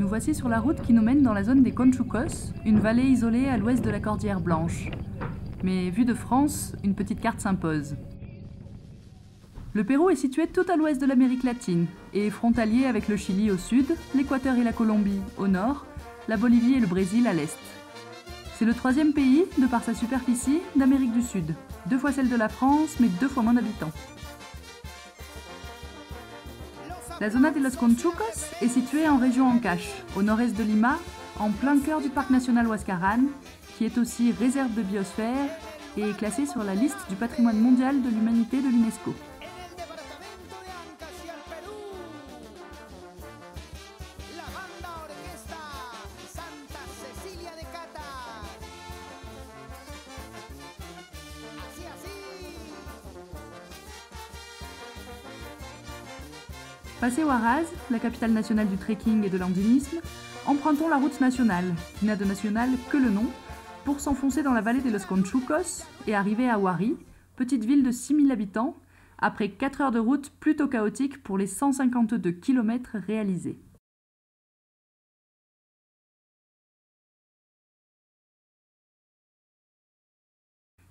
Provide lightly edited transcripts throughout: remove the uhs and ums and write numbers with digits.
Nous voici sur la route qui nous mène dans la zone des Conchucos, une vallée isolée à l'ouest de la Cordillère Blanche. Mais vue de France, une petite carte s'impose. Le Pérou est situé tout à l'ouest de l'Amérique latine et est frontalier avec le Chili au sud, l'Équateur et la Colombie au nord, la Bolivie et le Brésil à l'est. C'est le troisième pays, de par sa superficie, d'Amérique du Sud, 2 fois celle de la France, mais 2 fois moins d'habitants. La zona de los Conchucos est située en région Ancash, au nord-est de Lima, en plein cœur du parc national Huascarán, qui est aussi réserve de biosphère et est classée sur la liste du patrimoine mondial de l'humanité de l'UNESCO. Passé Huaraz, la capitale nationale du trekking et de l'andinisme, empruntons la route nationale, qui n'a de national que le nom, pour s'enfoncer dans la vallée de los Conchucos et arriver à Huari, petite ville de 6000 habitants, après 4 heures de route plutôt chaotique pour les 152 km réalisés.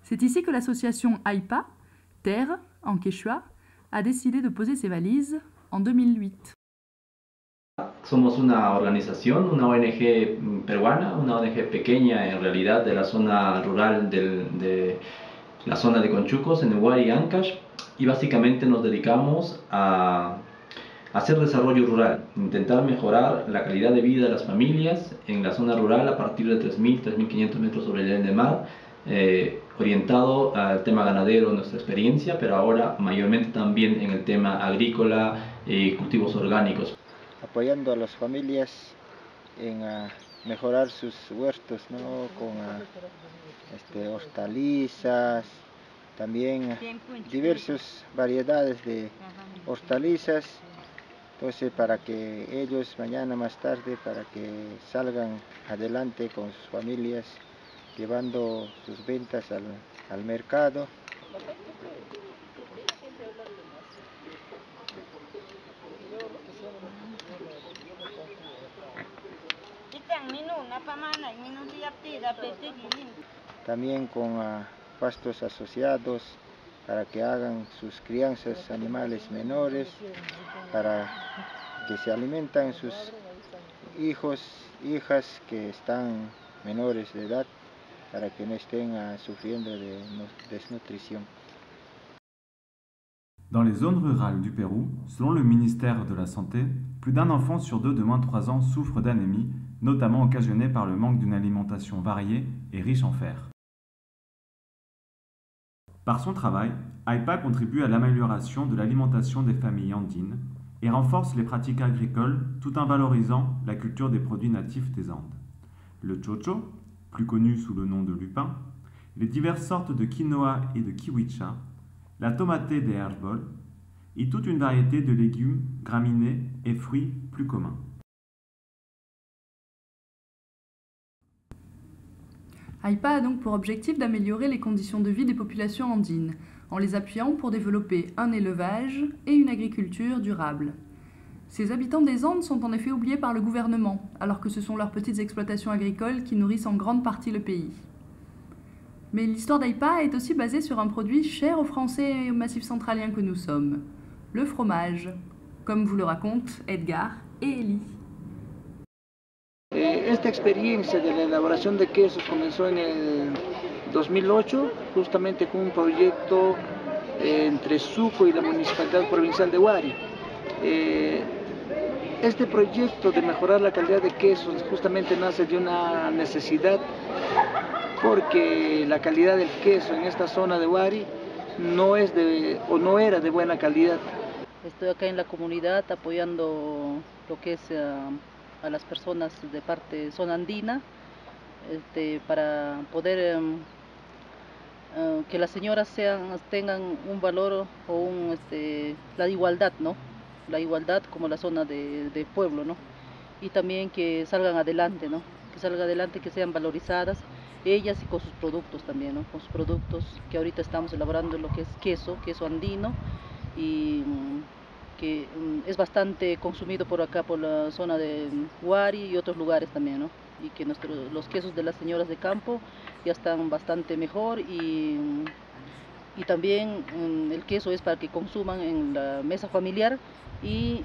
C'est ici que l'association AIPA, Terre, en quechua, a décidé de poser ses valises en 2008. Somos una organización, una ONG peruana, una ONG pequeña en realidad de la zona rural de la zona de Conchucos, en Huari y Ancash, y básicamente nos dedicamos a hacer desarrollo rural, intentar mejorar la calidad de vida de las familias en la zona rural a partir de 3.000, 3.500 metros sobre el nivel del mar, orientado al tema ganadero, nuestra experiencia, pero ahora mayormente también en el tema agrícola y cultivos orgánicos. Apoyando a las familias en mejorar sus huertos, ¿no? Con hortalizas, también diversas variedades de hortalizas, entonces para que ellos mañana más tarde, para que salgan adelante con sus familias, llevando sus ventas al mercado. También con pastos asociados para que hagan sus crianzas animales menores, para que se alimentan sus hijos, hijas que están menores de edad, para que no estén sufriendo de desnutrición. Dans les zones rurales du Pérou, selon le ministère de la Santé, plus d'un enfant sur 2 de moins de 3 ans souffre d'anémie, notamment occasionnée par le manque d'une alimentation variée et riche en fer. Par son travail, AIPA contribue à l'amélioration de l'alimentation des familles andines et renforce les pratiques agricoles tout en valorisant la culture des produits natifs des Andes. Le chocho, plus connu sous le nom de lupin, les diverses sortes de quinoa et de kiwicha, la tomatée des herbol et toute une variété de légumes, graminées et fruits plus communs. AIPA a donc pour objectif d'améliorer les conditions de vie des populations andines, en les appuyant pour développer un élevage et une agriculture durable. Ces habitants des Andes sont en effet oubliés par le gouvernement, alors que ce sont leurs petites exploitations agricoles qui nourrissent en grande partie le pays. Mais l'histoire d'AIPA est aussi basée sur un produit cher aux Français et aux massifs centraliens que nous sommes, le fromage, comme vous le racontent Edgar et Elie. Esta experiencia de la elaboración de quesos comenzó en el 2008, justamente con un proyecto entre Suco y la Municipalidad Provincial de Huari. Este proyecto de mejorar la calidad de quesos justamente nace de una necesidad, porque la calidad del queso en esta zona de Huari no era de buena calidad. Estoy acá en la comunidad apoyando lo que es a las personas de parte zona andina, para poder que las señoras tengan un valor o la igualdad, ¿no? La igualdad como la zona de pueblo, ¿no? Y también que salgan adelante, ¿no? Que salgan adelante, que sean valorizadas ellas y con sus productos también, ¿no? Con sus productos que ahorita estamos elaborando lo que es queso andino, y que es bastante consumido por acá, por la zona de Huari y otros lugares también, ¿no? Y que los quesos de las señoras de campo ya están bastante mejor y también el queso es para que consuman en la mesa familiar y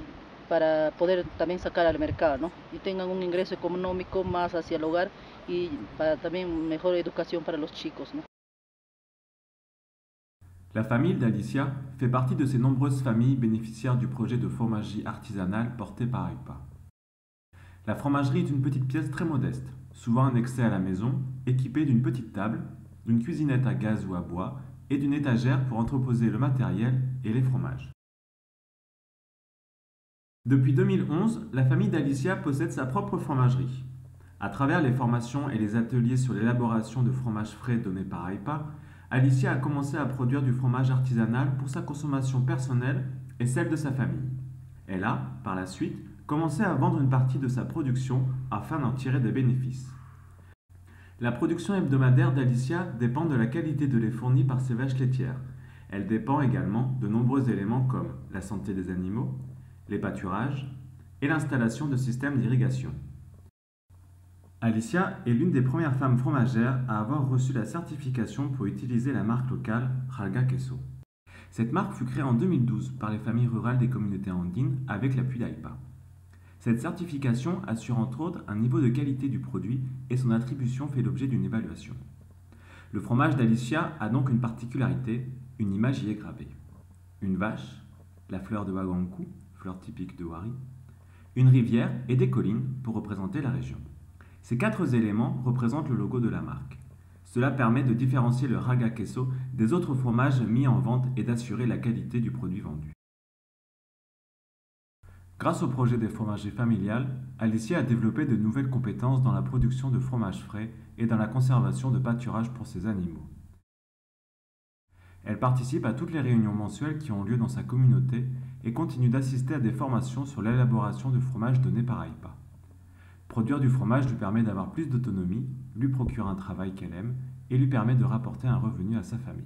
para poder también sacar al mercado, ¿no? Y tengan un ingreso económico más hacia el hogar y para también mejor educación para los chicos, ¿no? La famille d'Alicia fait partie de ces nombreuses familles bénéficiaires du projet de fromagerie artisanale porté par AIPA. La fromagerie est une petite pièce très modeste, souvent annexée à la maison, équipée d'une petite table, d'une cuisinette à gaz ou à bois et d'une étagère pour entreposer le matériel et les fromages. Depuis 2011, la famille d'Alicia possède sa propre fromagerie. À travers les formations et les ateliers sur l'élaboration de fromages frais donnés par AIPA, Alicia a commencé à produire du fromage artisanal pour sa consommation personnelle et celle de sa famille. Elle a, par la suite, commencé à vendre une partie de sa production afin d'en tirer des bénéfices. La production hebdomadaire d'Alicia dépend de la qualité de lait fourni par ses vaches laitières. Elle dépend également de nombreux éléments comme la santé des animaux, les pâturages et l'installation de systèmes d'irrigation. Alicia est l'une des premières femmes fromagères à avoir reçu la certification pour utiliser la marque locale Ralga Queso. Cette marque fut créée en 2012 par les familles rurales des communautés andines avec l'appui d'AIPA. Cette certification assure entre autres un niveau de qualité du produit et son attribution fait l'objet d'une évaluation. Le fromage d'Alicia a donc une particularité, une image y est gravée. Une vache, la fleur de Wagankou, fleur typique de Huari, une rivière et des collines pour représenter la région. Ces 4 éléments représentent le logo de la marque. Cela permet de différencier le Ralga Queso des autres fromages mis en vente et d'assurer la qualité du produit vendu. Grâce au projet des fromageries familiales, Alicia a développé de nouvelles compétences dans la production de fromages frais et dans la conservation de pâturage pour ses animaux. Elle participe à toutes les réunions mensuelles qui ont lieu dans sa communauté et continue d'assister à des formations sur l'élaboration de fromages donnés par AIPA. Produire du fromage lui permet d'avoir plus d'autonomie, lui procure un travail qu'elle aime et lui permet de rapporter un revenu à sa famille.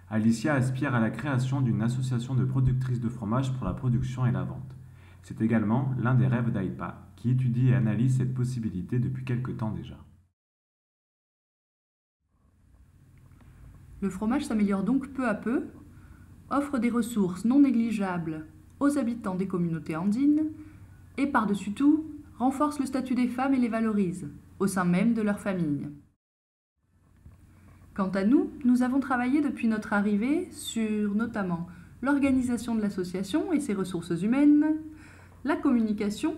Alicia aspire à la création d'une association de productrices de fromage pour la production et la vente. C'est également l'un des rêves d'AIPA, qui étudie et analyse cette possibilité depuis quelque temps déjà. Le fromage s'améliore donc peu à peu, offre des ressources non négligeables aux habitants des communautés andines et par-dessus tout, renforce le statut des femmes et les valorise, au sein même de leur famille. Quant à nous, nous avons travaillé depuis notre arrivée sur notamment l'organisation de l'association et ses ressources humaines, la communication,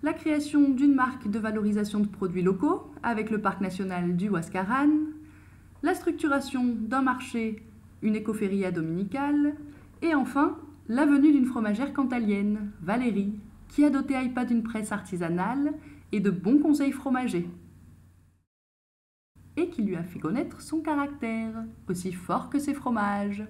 la création d'une marque de valorisation de produits locaux avec le parc national du Huascarán, la structuration d'un marché, une écoferia dominicale, et enfin la venue d'une fromagère cantalienne, Valérie, qui a doté AIPA d'une presse artisanale et de bons conseils fromagers, et qui lui a fait connaître son caractère, aussi fort que ses fromages.